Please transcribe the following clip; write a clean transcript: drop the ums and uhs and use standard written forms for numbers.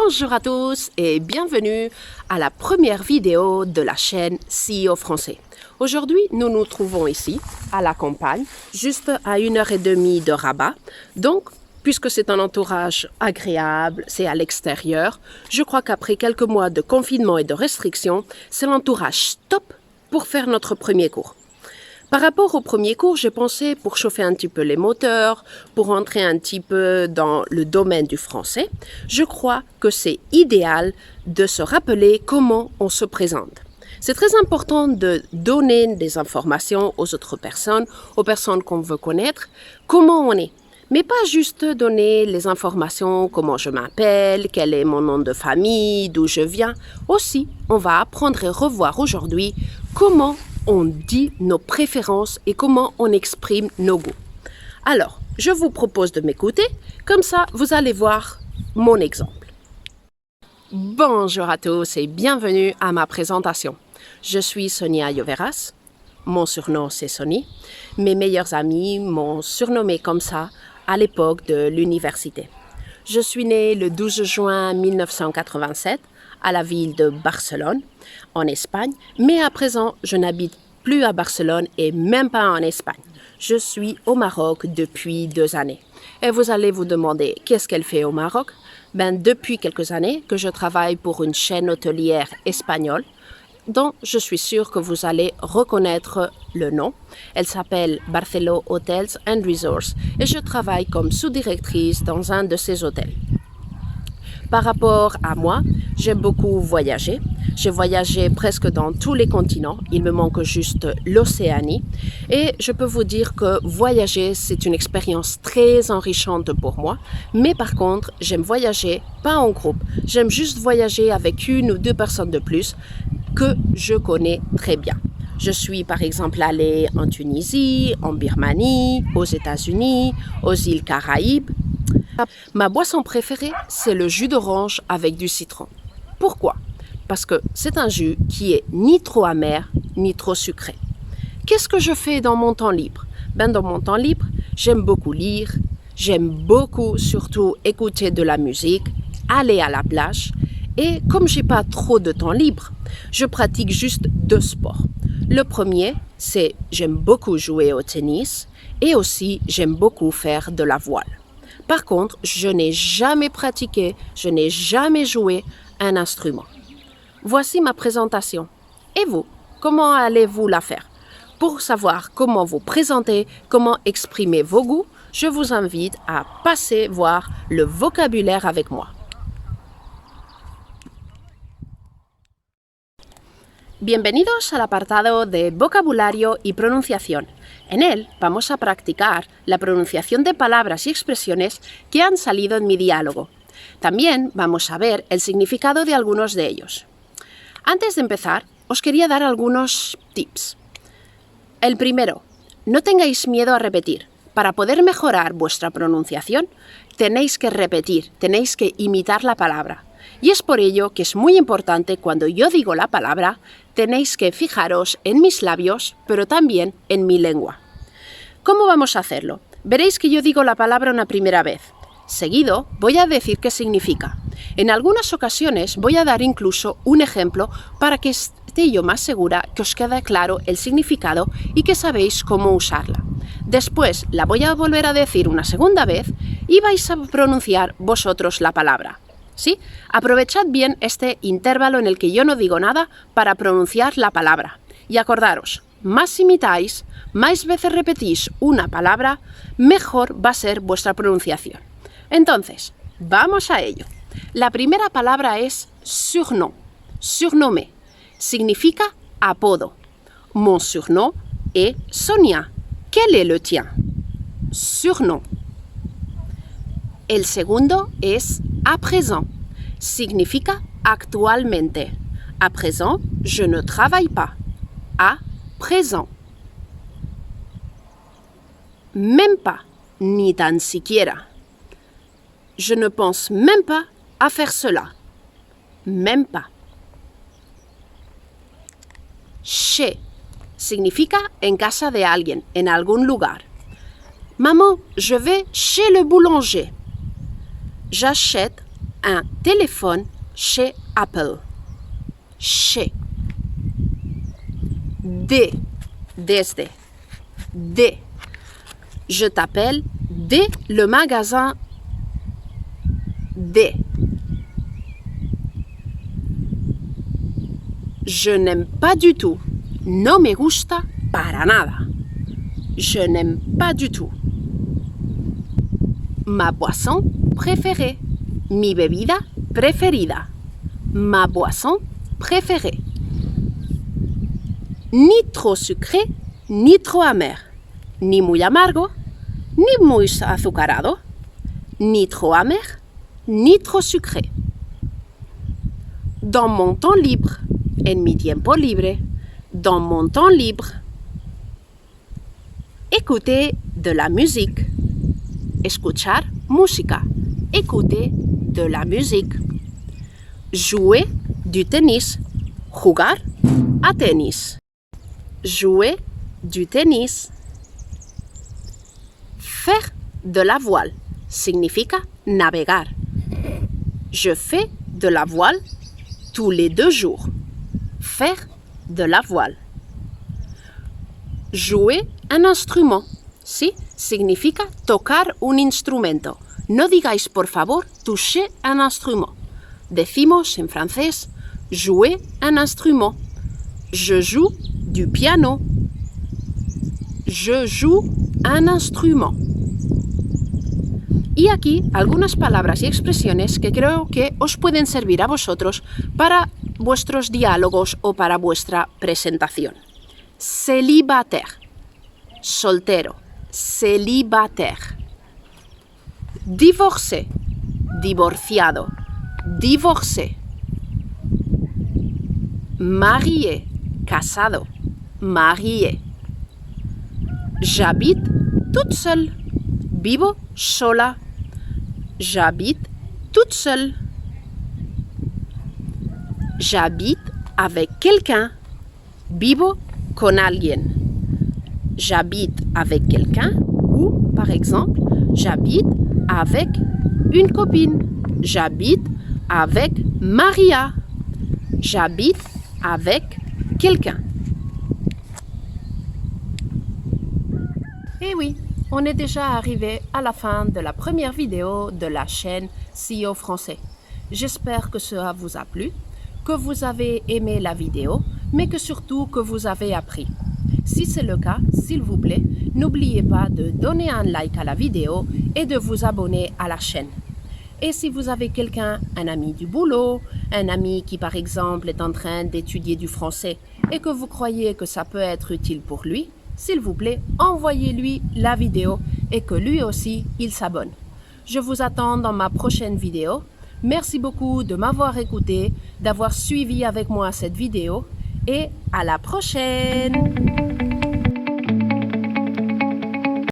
Bonjour à tous et bienvenue à la première vidéo de la chaîne CEO Français. Aujourd'hui, nous nous trouvons ici, à la campagne, juste à 1h30 de Rabat. Donc, puisque c'est un entourage agréable, c'est à l'extérieur, je crois qu'après quelques mois de confinement et de restrictions, c'est l'entourage top pour faire notre premier cours. Par rapport au premier cours, j'ai pensé pour chauffer un petit peu les moteurs, pour entrer un petit peu dans le domaine du français, je crois que c'est idéal de se rappeler comment on se présente. C'est très important de donner des informations aux autres personnes, aux personnes qu'on veut connaître, comment on est. Mais pas juste donner les informations, comment je m'appelle, quel est mon nom de famille, d'où je viens. Aussi, on va apprendre et revoir aujourd'hui comment on dit nos préférences et comment on exprime nos goûts. Alors, je vous propose de m'écouter, comme ça vous allez voir mon exemple. Bonjour à tous et bienvenue à ma présentation. Je suis Sonia Lloveras, mon surnom c'est Sony. Mes meilleurs amis m'ont surnommé comme ça à l'époque de l'université. Je suis née le 12 juin 1987 à la ville de Barcelone, en Espagne, mais à présent, je n'habite plus à Barcelone et même pas en Espagne. Je suis au Maroc depuis 2 années. Et vous allez vous demander, qu'est-ce qu'elle fait au Maroc? Depuis quelques années que je travaille pour une chaîne hôtelière espagnole, dont je suis sûre que vous allez reconnaître le nom. Elle s'appelle Barceló Hotels and Resorts et je travaille comme sous-directrice dans un de ces hôtels. Par rapport à moi, j'aime beaucoup voyager. J'ai voyagé presque dans tous les continents. Il me manque juste l'Océanie. Et je peux vous dire que voyager, c'est une expérience très enrichissante pour moi. Mais par contre, j'aime voyager pas en groupe. J'aime juste voyager avec 1 ou 2 personnes de plus que je connais très bien. Je suis par exemple allée en Tunisie, en Birmanie, aux États-Unis, aux îles Caraïbes. Ma boisson préférée, c'est le jus d'orange avec du citron. Pourquoi? Parce que c'est un jus qui est ni trop amer, ni trop sucré. Qu'est-ce que je fais dans mon temps libre? Dans mon temps libre, j'aime beaucoup lire, j'aime beaucoup surtout écouter de la musique, aller à la plage. Et comme j'ai pas trop de temps libre, je pratique juste 2 sports. Le premier, c'est j'aime beaucoup jouer au tennis et aussi j'aime beaucoup faire de la voile. Par contre, je n'ai jamais pratiqué, je n'ai jamais joué un instrument. Voici ma présentation. Et vous, comment allez-vous la faire? Pour savoir comment vous présenter, comment exprimer vos goûts, je vous invite à passer voir le vocabulaire avec moi. Bienvenidos al apartado de vocabulario y pronunciación. En él vamos a practicar la pronunciación de palabras y expresiones que han salido en mi diálogo. También vamos a ver el significado de algunos de ellos. Antes de empezar, os quería dar algunos tips. El primero, no tengáis miedo a repetir. Para poder mejorar vuestra pronunciación, tenéis que repetir, tenéis que imitar la palabra. Y es por ello que es muy importante cuando yo digo la palabra, tenéis que fijaros en mis labios, pero también en mi lengua. ¿Cómo vamos a hacerlo? Veréis que yo digo la palabra una primera vez. Seguido, voy a decir qué significa. En algunas ocasiones voy a dar incluso un ejemplo para que esté yo más segura que os quede claro el significado y que sabéis cómo usarla. Después la voy a volver a decir una segunda vez y vais a pronunciar vosotros la palabra. ¿Sí? Aprovechad bien este intervalo en el que yo no digo nada para pronunciar la palabra. Y acordaros, más imitáis, más veces repetís una palabra, mejor va a ser vuestra pronunciación. Entonces, vamos a ello. La primera palabra es surnom, surnommé. Significa apodo. Mon surnom est Sonia. Quel est le tien? Surnom. El segundo es à présent. Significa actualmente. À présent, je ne travaille pas. À présent. Même pas, ni tan siquiera. Je ne pense même pas à faire cela. Même pas. Chez. Significa en casa de alguien, en algún lugar. Maman, je vais chez le boulanger. J'achète un téléphone chez Apple. Chez. Desde. Je t'appelle de le magasin de. Je n'aime pas du tout. No me gusta para nada. Je n'aime pas du tout. Ma boisson préférée. Mi bebida preferida. Ma boisson préférée. Ni trop sucré, ni trop amer. Ni muy amargo, ni muy azucarado. Ni trop amer, ni trop sucré. Dans mon temps libre. En mi tiempo libre. Dans mon temps libre. Écouter de la musique. Escuchar música. Écouter de la musique. Jouer du tennis. Jugar a tenis. Jouer du tennis. Faire de la voile significa navegar. Je fais de la voile tous les 2 jours. Faire de la voile. Jouer un instrument. Sí, significa tocar un instrumento. No digáis, por favor, toucher un instrument. Decimos en francés, jouer un instrument. Je joue du piano. Je joue un instrument. Y aquí algunas palabras y expresiones que creo que os pueden servir a vosotros para vuestros diálogos o para vuestra presentación. Célibataire, soltero, célibataire. Divorcé, divorciado, divorcé. Marié, casado, marié. J'habite toute seule, vivo sola. J'habite toute seule. J'habite avec quelqu'un. Vivo con alguien. J'habite avec quelqu'un ou, par exemple, j'habite avec une copine. J'habite avec Maria. J'habite avec quelqu'un. Et oui, on est déjà arrivé à la fin de la première vidéo de la chaîne CEO Français. J'espère que cela vous a plu, que vous avez aimé la vidéo, mais que surtout que vous avez appris. Si c'est le cas, s'il vous plaît, n'oubliez pas de donner un like à la vidéo et de vous abonner à la chaîne. Et si vous avez quelqu'un, un ami du boulot, un ami qui par exemple est en train d'étudier du français et que vous croyez que ça peut être utile pour lui, s'il vous plaît, envoyez-lui la vidéo et que lui aussi, il s'abonne. Je vous attends dans ma prochaine vidéo. Merci beaucoup de m'avoir écouté, d'avoir suivi avec moi cette vidéo et à la prochaine!